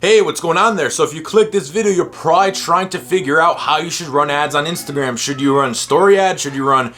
Hey, what's going on there? So if you click this video, you're probably trying to figure out how you should run ads on Instagram. Should you run story ads? Should you run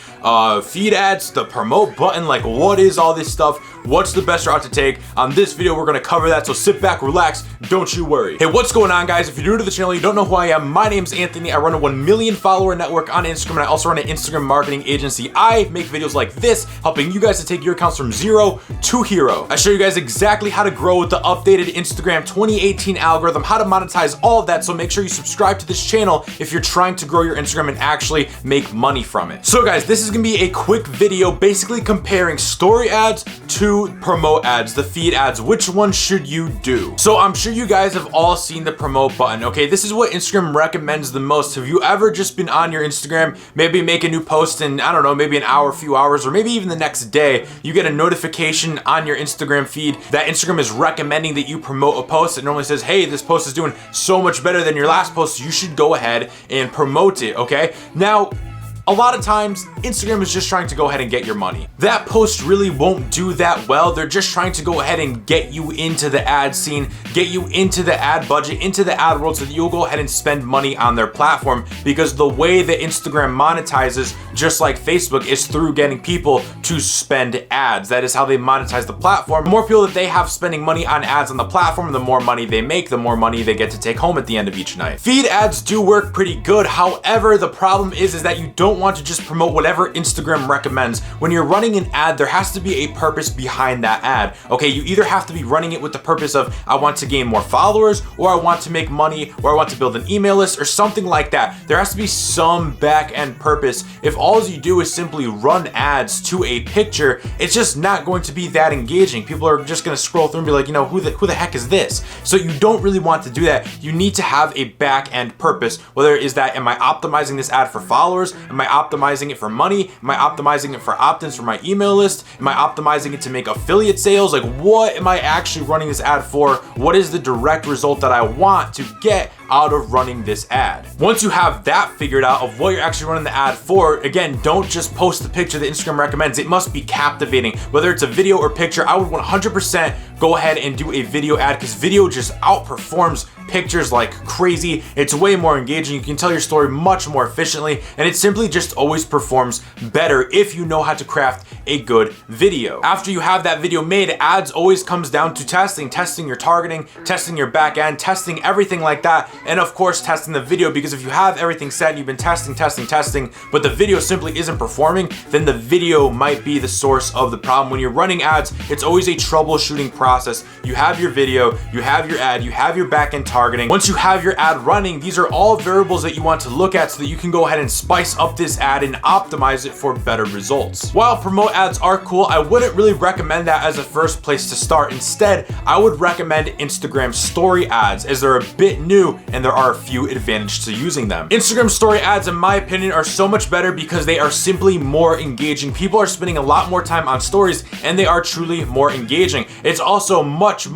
feed ads? The promote button? Like, what is all this stuff? What's the best route to take? On this video, we're gonna cover that, so sit back, relax, don't you worry. Hey, what's going on, guys? If you're new to the channel, you don't know who I am, my name's Anthony. I run a 1 million follower network on Instagram, and I also run an Instagram marketing agency. I make videos like this, helping you guys to take your accounts from zero to hero. I show you guys exactly how to grow with the updated Instagram 2018 algorithm, how to monetize all of that, so make sure you subscribe to this channel if you're trying to grow your Instagram and actually make money from it. So guys, this is gonna be a quick video basically comparing story ads to promote ads, the feed ads. Which one should you do? So I'm sure you guys have all seen the promote button. Okay, this is what Instagram recommends the most. Have you ever just been on your Instagram, maybe make a new post in, I don't know, maybe an hour, few hours, or maybe even the next day, you get a notification on your Instagram feed that Instagram is recommending that you promote a post. It normally says, hey, this post is doing so much better than your last post, you should go ahead and promote it, okay? Now, a lot of times, Instagram is just trying to go ahead and get your money. That post really won't do that well. They're just trying to go ahead and get you into the ad scene, get you into the ad budget, into the ad world, so that you'll go ahead and spend money on their platform, because the way that Instagram monetizes, just like Facebook, is through getting people to spend ads. That is how they monetize the platform. The more people that they have spending money on ads on the platform, the more money they make, the more money they get to take home at the end of each night. Feed ads do work pretty good. However, the problem is that you don't want to just promote whatever Instagram recommends. When you're running an ad, there has to be a purpose behind that ad. Okay, you either have to be running it with the purpose of, I want to gain more followers, or I want to make money, or I want to build an email list, or something like that. There has to be some back end purpose. If all you do is simply run ads to a picture, it's just not going to be that engaging. People are just going to scroll through and be like, you know, who the heck is this? So you don't really want to do that. You need to have a back end purpose. Whether it is that, am I optimizing this ad for followers? Am I optimizing it for money? Am I optimizing it for opt-ins for my email list? Am I optimizing it to make affiliate sales? Like, what am I actually running this ad for? What is the direct result that I want to get out of running this ad? Once you have that figured out of what you're actually running the ad for, again, don't just post the picture that Instagram recommends. It must be captivating. Whether it's a video or picture, I would 100% go ahead and do a video ad, because video just outperforms pictures like crazy. It's way more engaging. You can tell your story much more efficiently, and it simply just always performs better if you know how to craft a good video. After you have that video made, ads always comes down to testing your targeting, testing your back end, testing everything like that, and of course testing the video, because if you have everything set and you've been testing, but the video simply isn't performing, then the video might be the source of the problem. When you're running ads, it's always a troubleshooting process. You have your video, you have your ad, you have your back end targeting. Once you have your ad running, these are all variables that you want to look at so that you can go ahead and spice up this ad and optimize it for better results. While promote ads are cool, I wouldn't really recommend that as a first place to start. Instead, I would recommend Instagram story ads, as they're a bit new and there are a few advantages to using them. Instagram story ads, in my opinion, are so much better because they are simply more engaging. People are spending a lot more time on stories, and they are truly more engaging. It's also much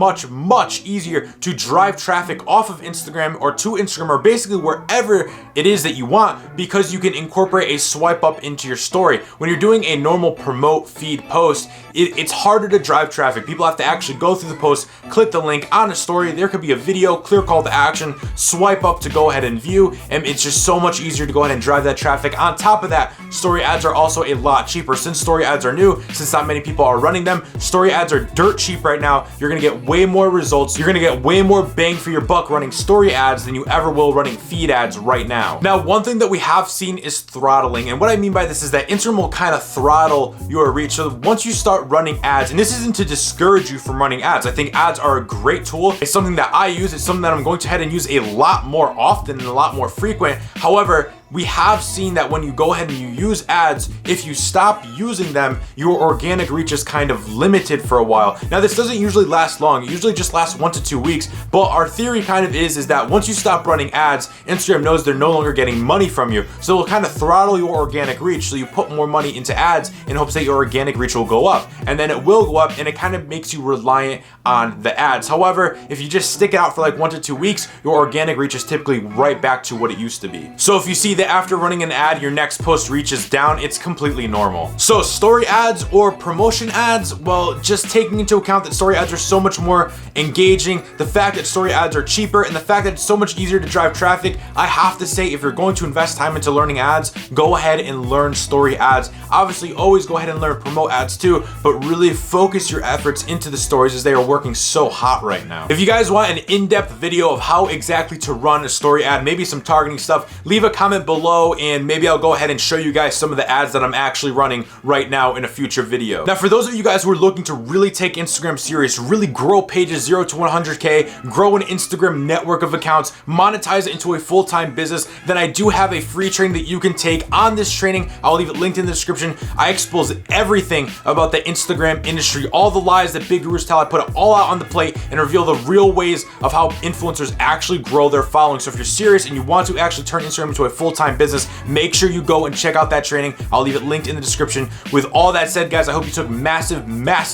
easier to drive traffic off of Instagram or to Instagram, or basically wherever it is that you want, because you can incorporate a swipe up into your story. When you're doing a normal promote feed post, it's harder to drive traffic. People have to actually go through the post, click the link on a story. There could be a video, clear call to action, swipe up to go ahead and view, and it's just so much easier to go ahead and drive that traffic. On top of that, story ads are also a lot cheaper. Since story ads are new, since not many people are running them, story ads are dirt cheap right now. You're gonna get way more results. You're gonna get way more bang for your buck running story ads than you ever will running feed ads right now. Now, one thing that we have seen is throttling, and what I mean by this is that Instagram will kind of throttle your reach. So once you start running ads, and this isn't to discourage you from running ads, I think ads are a great tool. It's something that I use. It's something that I'm going to head and use a lot more often and a lot more frequent. However, we have seen that when you go ahead and you use ads, if you stop using them, your organic reach is kind of limited for a while. Now, this doesn't usually last long. It usually just lasts 1 to 2 weeks, but our theory kind of is that once you stop running ads, Instagram knows they're no longer getting money from you. So it'll kind of throttle your organic reach. So you put more money into ads in hopes that your organic reach will go up, and then it will go up, and it kind of makes you reliant on the ads. However, if you just stick it out for like 1 to 2 weeks, your organic reach is typically right back to what it used to be. So if you see that after running an ad, your next post reaches down. It's completely normal. So story ads or promotion ads, well, just taking into account that story ads are so much more engaging, the fact that story ads are cheaper, and the fact that it's so much easier to drive traffic, I have to say, if you're going to invest time into learning ads, go ahead and learn story ads. Obviously, always go ahead and learn promote ads too, but really focus your efforts into the stories as they are working so hot right now. If you guys want an in-depth video of how exactly to run a story ad, maybe some targeting stuff, leave a comment below and maybe I'll go ahead and show you guys some of the ads that I'm actually running right now in a future video. Now, for those of you guys who are looking to really take Instagram serious, really grow pages 0 to 100K, grow an Instagram network of accounts, monetize it into a full-time business, then I do have a free training that you can take. On this training, I'll leave it linked in the description. I expose everything about the Instagram industry, all the lies that big gurus tell. I put it all out on the plate and reveal the real ways of how influencers actually grow their following. So if you're serious and you want to actually turn Instagram into a full-time business, make sure you go and check out that training. I'll leave it linked in the description. With all that said, guys, I hope you took massive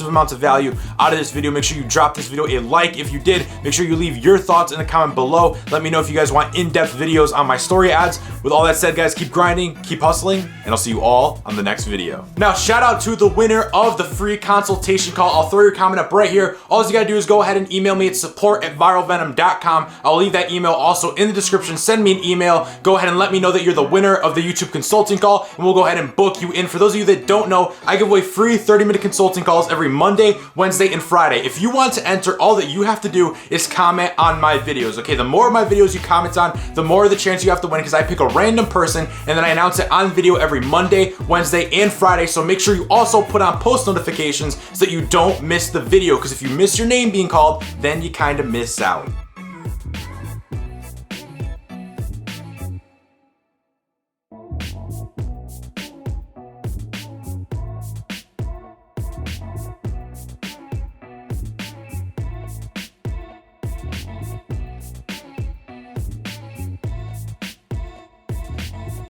amounts of value out of this video. Make sure you drop this video a like if you did. Make sure you leave your thoughts in the comment below. Let me know if you guys want in-depth videos on my story ads. With all that said, guys, keep grinding, keep hustling, and I'll see you all on the next video. Now, shout out to the winner of the free consultation call. I'll throw your comment up right here. All you gotta do is go ahead and email me at support@viralvenom.com. I'll leave that email also in the description. Send me an email. Go ahead and let me know that you're the winner of the YouTube consulting call, and we'll go ahead and book you in. For those of you that don't know, I give away free 30-minute consulting calls every Monday, Wednesday, and Friday. If you want to enter, all that you have to do is comment on my videos, okay? The more of my videos you comment on, the more the chance you have to win, because I pick a random person and then I announce it on video every Monday, Wednesday, and Friday. So make sure you also put on post notifications so that you don't miss the video, because if you miss your name being called, then you kind of miss out.